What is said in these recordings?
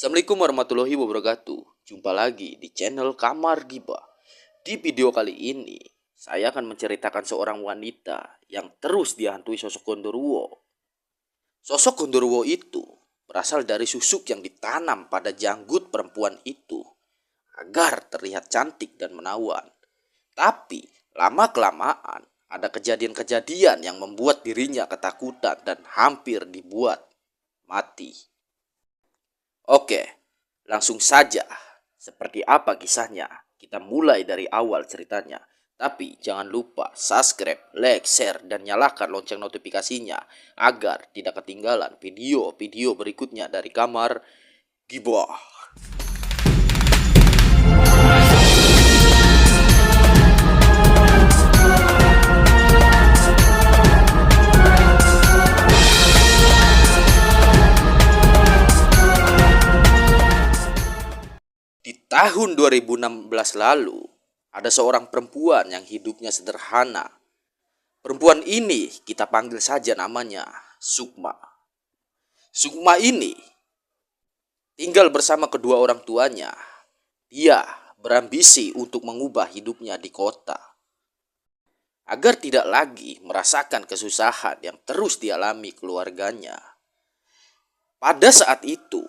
Assalamualaikum warahmatullahi wabarakatuh. Jumpa lagi di channel Kamar Gibah. Di video kali ini, saya akan menceritakan seorang wanita yang terus dihantui sosok Gondoruo. Sosok Gondoruo itu berasal dari susuk yang ditanam pada janggut perempuan itu agar terlihat cantik dan menawan. Tapi lama-kelamaan ada kejadian-kejadian yang membuat dirinya ketakutan dan hampir dibuat mati. Oke, langsung saja. Seperti apa kisahnya? Kita mulai dari awal ceritanya. Tapi jangan lupa subscribe, like, share, dan nyalakan lonceng notifikasinya agar tidak ketinggalan video-video berikutnya dari Kamar Gibah. Di tahun 2016 lalu, ada seorang perempuan yang hidupnya sederhana. Perempuan ini kita panggil saja namanya Sukma. Sukma ini tinggal bersama kedua orang tuanya. Dia berambisi untuk mengubah hidupnya di kota, agar tidak lagi merasakan kesusahan yang terus dialami keluarganya. Pada saat itu,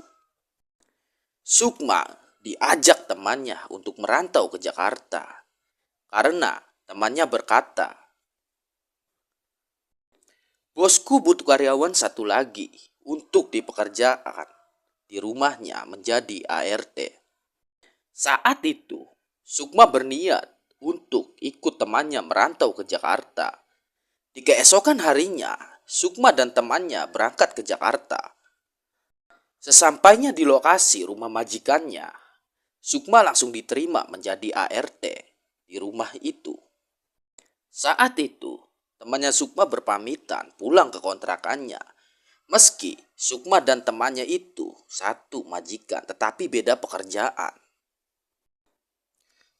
Sukma diajak temannya untuk merantau ke Jakarta karena temannya berkata, "Bosku butuh karyawan satu lagi untuk di pekerjaan di rumahnya menjadi ART." Saat itu, Sukma berniat untuk ikut temannya merantau ke Jakarta. Di keesokan harinya, Sukma dan temannya berangkat ke Jakarta. Sesampainya di lokasi rumah majikannya, Sukma langsung diterima menjadi ART di rumah itu. Saat itu, temannya Sukma berpamitan pulang ke kontrakannya. Meski Sukma dan temannya itu satu majikan tetapi beda pekerjaan.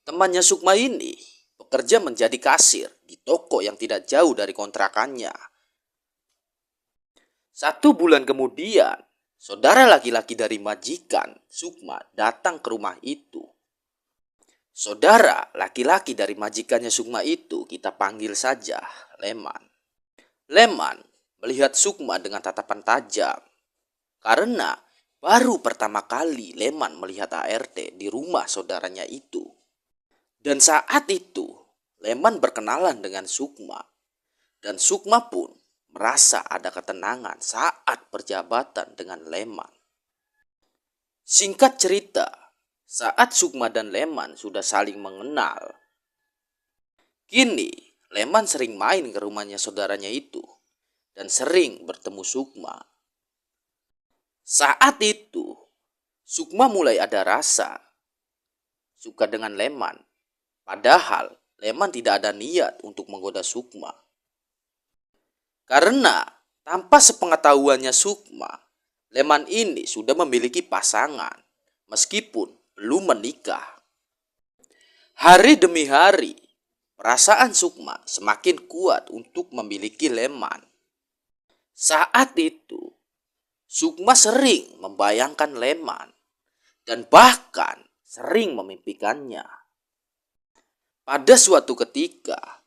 Temannya Sukma ini bekerja menjadi kasir di toko yang tidak jauh dari kontrakannya. 1 bulan kemudian, saudara laki-laki dari majikan Sukma datang ke rumah itu. Saudara laki-laki dari majikannya Sukma itu kita panggil saja Leman. Leman melihat Sukma dengan tatapan tajam karena baru pertama kali Leman melihat ART di rumah saudaranya itu. Dan saat itu Leman berkenalan dengan Sukma, dan Sukma pun merasa ada ketenangan saat perjabatan dengan Leman. Singkat cerita, saat Sukma dan Leman sudah saling mengenal, kini Leman sering main ke rumahnya saudaranya itu dan sering bertemu Sukma. Saat itu, Sukma mulai ada rasa suka dengan Leman, padahal Leman tidak ada niat untuk menggoda Sukma. Karena tanpa sepengetahuannya Sukma, Leman ini sudah memiliki pasangan meskipun belum menikah. Hari demi hari, perasaan Sukma semakin kuat untuk memiliki Leman. Saat itu, Sukma sering membayangkan Leman dan bahkan sering memimpikannya. Pada suatu ketika,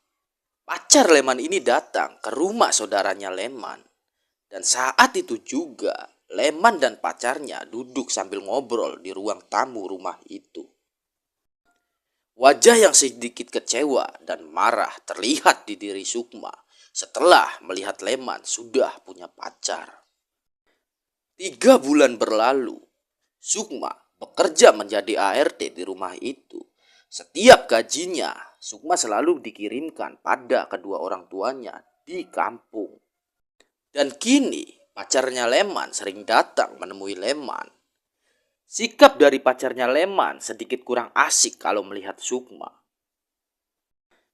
pacar Leman ini datang ke rumah saudaranya Leman. Dan saat itu juga, Leman dan pacarnya duduk sambil ngobrol di ruang tamu rumah itu. Wajah yang sedikit kecewa dan marah terlihat di diri Sukma setelah melihat Leman sudah punya pacar. 3 bulan berlalu, Sukma bekerja menjadi ART di rumah itu. Setiap gajinya, Sukma selalu dikirimkan pada kedua orang tuanya di kampung. Dan kini, pacarnya Leman sering datang menemui Leman. Sikap dari pacarnya Leman sedikit kurang asik kalau melihat Sukma.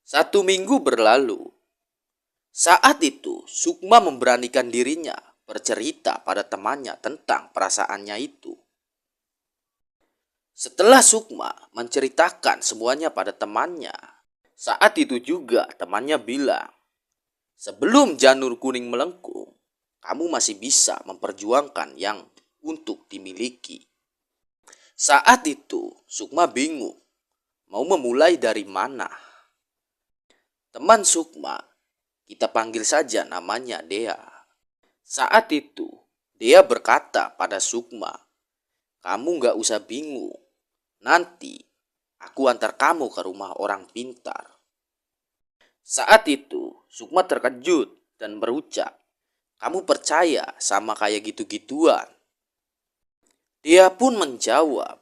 1 minggu berlalu. Saat itu, Sukma memberanikan dirinya bercerita pada temannya tentang perasaannya itu. Setelah Sukma menceritakan semuanya pada temannya, saat itu juga temannya bilang, "Sebelum janur kuning melengkung, kamu masih bisa memperjuangkan yang untuk dimiliki." Saat itu, Sukma bingung mau memulai dari mana. Teman Sukma, kita panggil saja namanya Dea. Saat itu, Dea berkata pada Sukma, "Kamu gak usah bingung. Nanti aku antar kamu ke rumah orang pintar." Saat itu, Sukma terkejut dan berucap, "Kamu percaya sama kayak gitu-gituan?" Dia pun menjawab,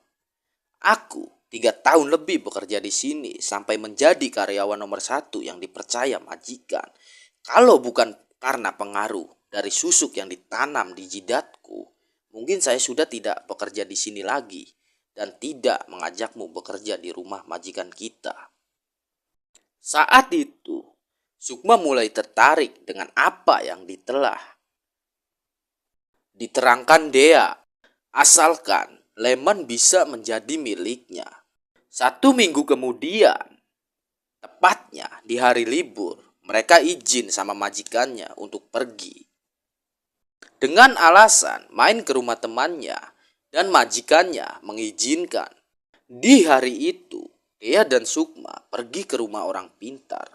"Aku 3 tahun lebih bekerja di sini sampai menjadi karyawan nomor 1 yang dipercaya majikan. Kalau bukan karena pengaruh dari susuk yang ditanam di jidatku, mungkin saya sudah tidak bekerja di sini lagi dan tidak mengajakmu bekerja di rumah majikan kita." Saat itu, Sukma mulai tertarik dengan apa yang diterangkan Dea, asalkan Leman bisa menjadi miliknya. 1 minggu kemudian, tepatnya di hari libur, mereka izin sama majikannya untuk pergi. Dengan alasan main ke rumah temannya dan majikannya mengizinkan. Di hari itu, Dea dan Sukma pergi ke rumah orang pintar.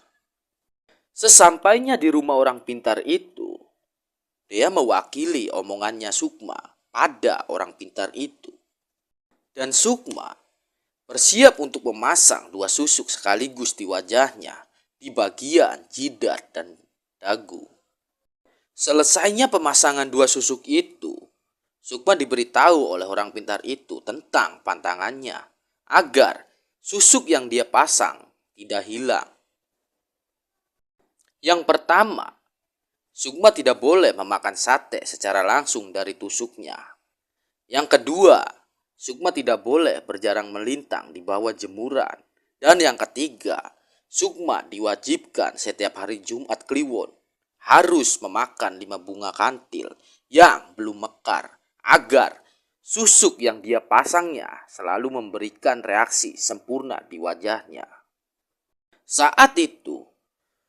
Sesampainya di rumah orang pintar itu, Dea mewakili omongannya Sukma pada orang pintar itu. Dan Sukma bersiap untuk memasang 2 susuk sekaligus di wajahnya, di bagian jidat dan dagu. Selesainya pemasangan 2 susuk itu, Sukma diberitahu oleh orang pintar itu tentang pantangannya agar susuk yang dia pasang tidak hilang. Yang pertama, Sukma tidak boleh memakan sate secara langsung dari tusuknya. Yang kedua, Sukma tidak boleh berjarang melintang di bawah jemuran. Dan yang ketiga, Sukma diwajibkan setiap hari Jumat Kliwon harus memakan 5 bunga kantil yang belum mekar agar susuk yang dia pasangnya selalu memberikan reaksi sempurna di wajahnya. Saat itu,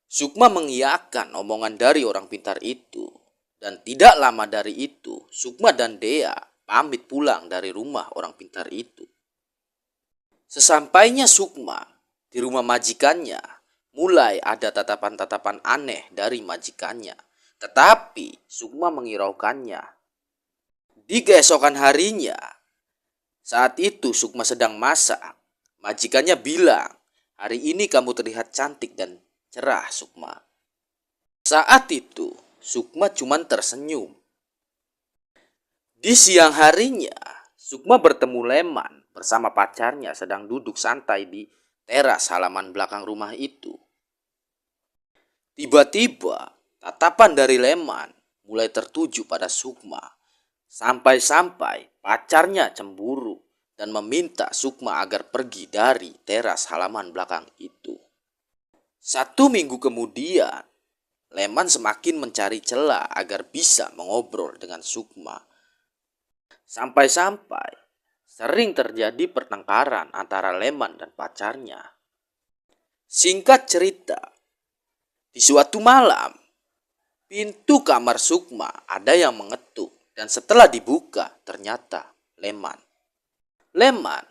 Sukma mengiyakan omongan dari orang pintar itu. Dan tidak lama dari itu, Sukma dan Dea pamit pulang dari rumah orang pintar itu. Sesampainya Sukma di rumah majikannya, mulai ada tatapan-tatapan aneh dari majikannya. Tetapi Sukma mengiraukannya. Di keesokan harinya, saat itu Sukma sedang masak. Majikannya bilang, "Hari ini kamu terlihat cantik dan cerah, Sukma." Saat itu, Sukma cuma tersenyum. Di siang harinya, Sukma bertemu Leman bersama pacarnya sedang duduk santai di teras halaman belakang rumah itu. Tiba-tiba, tatapan dari Leman mulai tertuju pada Sukma. Sampai-sampai pacarnya cemburu dan meminta Sukma agar pergi dari teras halaman belakang itu. 1 minggu kemudian, Leman semakin mencari celah agar bisa mengobrol dengan Sukma. Sampai-sampai sering terjadi pertengkaran antara Leman dan pacarnya. Singkat cerita, di suatu malam, pintu kamar Sukma ada yang mengetuk dan setelah dibuka ternyata Leman. Leman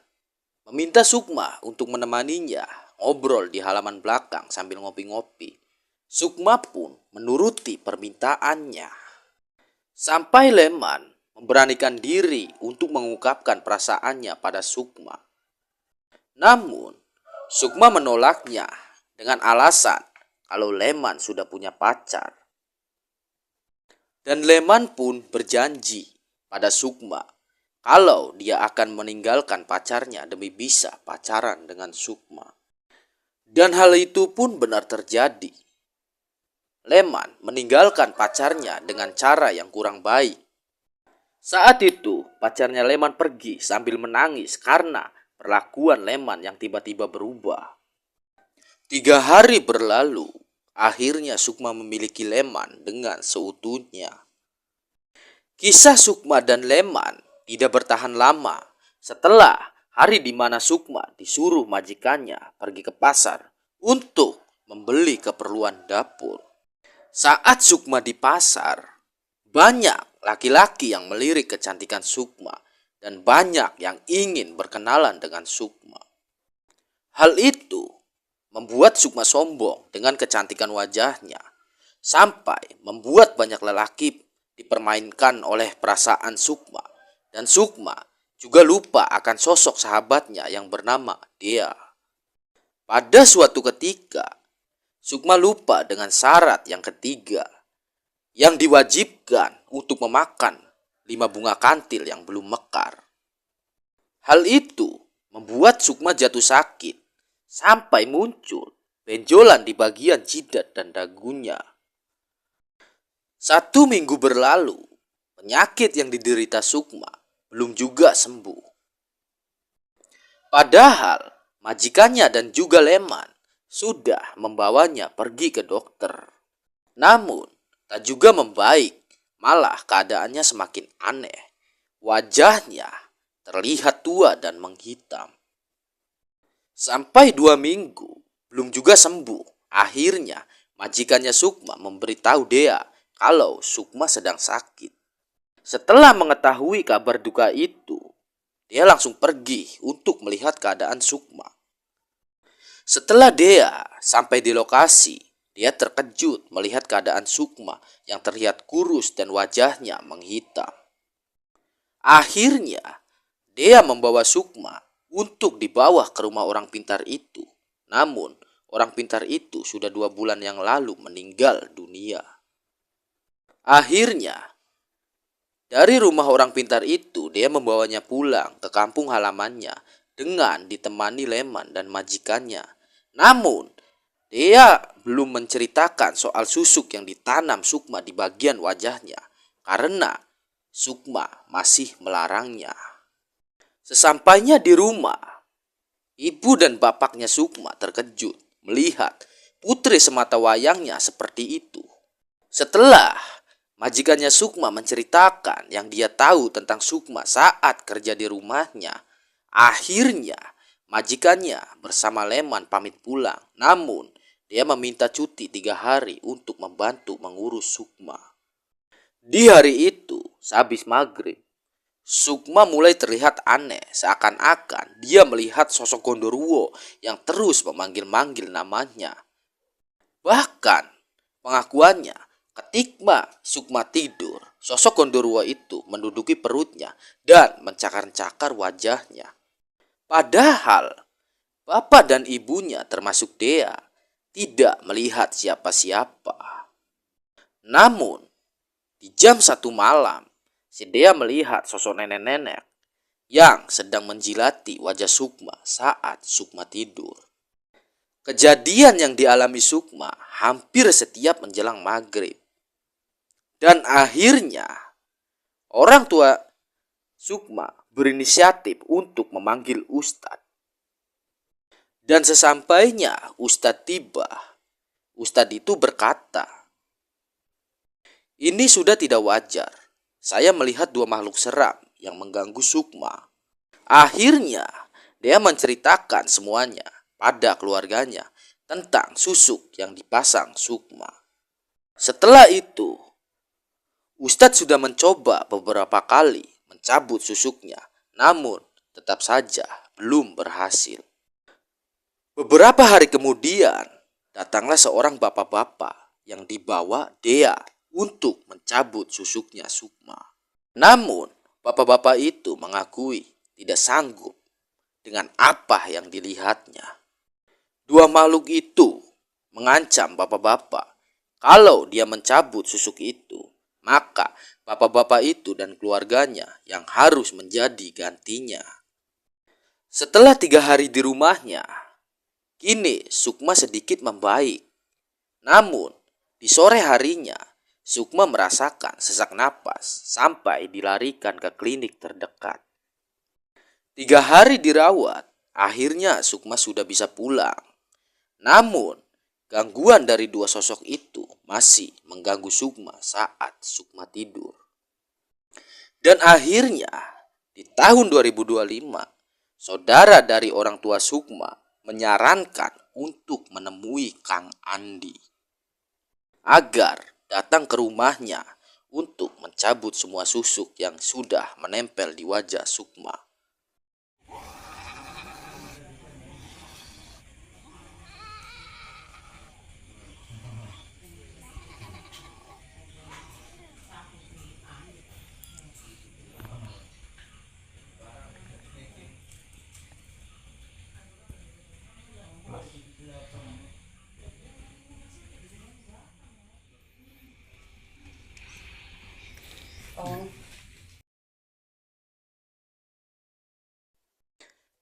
meminta Sukma untuk menemaninya ngobrol di halaman belakang sambil ngopi-ngopi. Sukma pun menuruti permintaannya. Sampai Leman memberanikan diri untuk mengungkapkan perasaannya pada Sukma. Namun, Sukma menolaknya dengan alasan kalau Leman sudah punya pacar. Dan Leman pun berjanji pada Sukma kalau dia akan meninggalkan pacarnya demi bisa pacaran dengan Sukma. Dan hal itu pun benar terjadi. Leman meninggalkan pacarnya dengan cara yang kurang baik. Saat itu, pacarnya Leman pergi sambil menangis karena perlakuan Leman yang tiba-tiba berubah. 3 hari berlalu, akhirnya Sukma memiliki Leman dengan seutuhnya. Kisah Sukma dan Leman tidak bertahan lama. Setelah hari di mana Sukma disuruh majikannya pergi ke pasar untuk membeli keperluan dapur. Saat Sukma di pasar, banyak laki-laki yang melirik kecantikan Sukma dan banyak yang ingin berkenalan dengan Sukma. Hal itu membuat Sukma sombong dengan kecantikan wajahnya, sampai membuat banyak lelaki dipermainkan oleh perasaan Sukma, dan Sukma juga lupa akan sosok sahabatnya yang bernama Dea. Pada suatu ketika, Sukma lupa dengan syarat yang ketiga, yang diwajibkan untuk memakan 5 bunga kantil yang belum mekar. Hal itu membuat Sukma jatuh sakit sampai muncul benjolan di bagian jidat dan dagunya. 1 minggu berlalu, penyakit yang diderita Sukma belum juga sembuh. Padahal majikannya dan juga Leman sudah membawanya pergi ke dokter. Namun tak juga membaik, malah keadaannya semakin aneh. Wajahnya terlihat tua dan menghitam. Sampai 2 minggu belum juga sembuh. Akhirnya majikannya Sukma memberitahu Dea kalau Sukma sedang sakit. Setelah mengetahui kabar duka itu, dia langsung pergi untuk melihat keadaan Sukma. Setelah Dea sampai di lokasi, dia terkejut melihat keadaan Sukma yang terlihat kurus dan wajahnya menghitam. Akhirnya, Dea membawa Sukma untuk dibawa ke rumah orang pintar itu. Namun, orang pintar itu sudah 2 bulan yang lalu meninggal dunia. Akhirnya, dari rumah orang pintar itu, dia membawanya pulang ke kampung halamannya dengan ditemani Leman dan majikannya. Namun, dia belum menceritakan soal susuk yang ditanam Sukma di bagian wajahnya karena Sukma masih melarangnya. Sesampainya di rumah, ibu dan bapaknya Sukma terkejut melihat putri semata wayangnya seperti itu. Setelah majikannya Sukma menceritakan yang dia tahu tentang Sukma saat kerja di rumahnya, akhirnya majikannya bersama Leman pamit pulang. Namun, dia meminta cuti 3 hari untuk membantu mengurus Sukma. Di hari itu, sehabis maghrib, Sukma mulai terlihat aneh, seakan-akan dia melihat sosok Gondoruo yang terus memanggil-manggil namanya. Bahkan, pengakuannya, ketika Sukma tidur, sosok Gondoruo itu menduduki perutnya dan mencakar-cakar wajahnya. Padahal, bapak dan ibunya termasuk Dea tidak melihat siapa-siapa. Namun, di jam 1 malam, si Dea melihat sosok nenek-nenek yang sedang menjilati wajah Sukma saat Sukma tidur. Kejadian yang dialami Sukma hampir setiap menjelang maghrib. Dan akhirnya, orang tua Sukma berinisiatif untuk memanggil Ustadz. Dan sesampainya Ustadz tiba, Ustadz itu berkata, "Ini sudah tidak wajar. Saya melihat 2 makhluk seram yang mengganggu Sukma." Akhirnya, dia menceritakan semuanya pada keluarganya tentang susuk yang dipasang Sukma. Setelah itu, Ustadz sudah mencoba beberapa kali mencabut susuknya, namun tetap saja belum berhasil. Beberapa hari kemudian, datanglah seorang bapak-bapak yang dibawa Dea untuk mencabut susuknya Sukma. Namun, bapak-bapak itu mengakui tidak sanggup dengan apa yang dilihatnya. 2 makhluk itu mengancam bapak-bapak kalau dia mencabut susuk itu, maka bapak-bapak itu dan keluarganya yang harus menjadi gantinya. Setelah 3 hari di rumahnya, kini Sukma sedikit membaik. Namun, di sore harinya, Sukma merasakan sesak napas sampai dilarikan ke klinik terdekat. 3 hari dirawat, akhirnya Sukma sudah bisa pulang. Namun, gangguan dari 2 sosok itu masih mengganggu Sukma saat Sukma tidur. Dan akhirnya, di tahun 2025, saudara dari orang tua Sukma menyarankan untuk menemui Kang Andi agar datang ke rumahnya untuk mencabut semua susuk yang sudah menempel di wajah Sukma.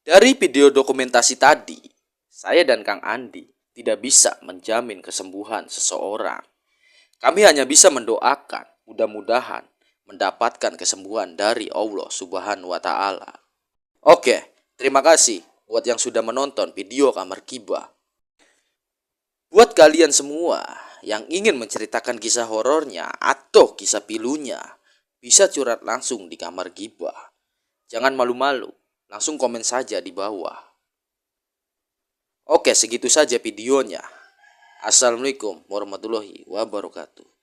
Dari video dokumentasi tadi, saya dan Kang Andi tidak bisa menjamin kesembuhan seseorang. Kami hanya bisa mendoakan, mudah-mudahan mendapatkan kesembuhan dari Allah Subhanahu wa Ta'ala. Oke, terima kasih buat yang sudah menonton video Kamar Gibah. Buat kalian semua yang ingin menceritakan kisah horornya atau kisah pilunya, bisa curhat langsung di Kamar Gibah. Jangan malu-malu, langsung komen saja di bawah. Oke, segitu saja videonya. Assalamualaikum warahmatullahi wabarakatuh.